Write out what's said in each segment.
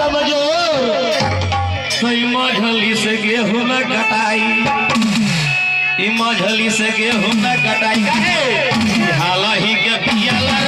कमजोर कई मझली से गेहूं न कटाई मझली से गेहूं न कटाई हाल ही के पियाला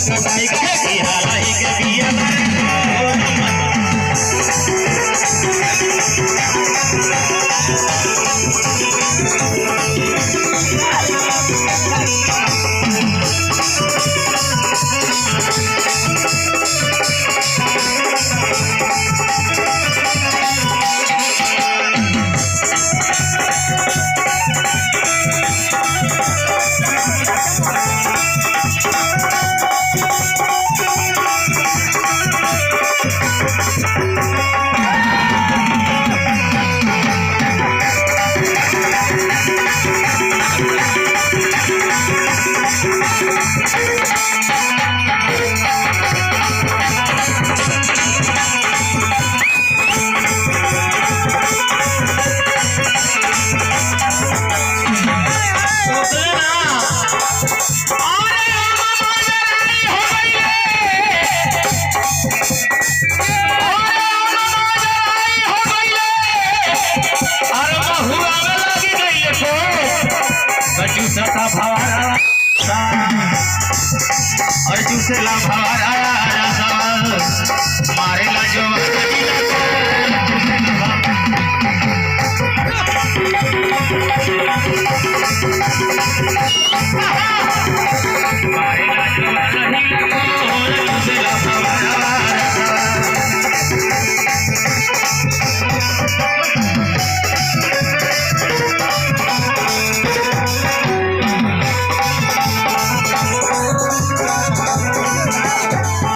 कटाई के हाल ही के पियाला और दूसरे ला भवारा मारे ला जो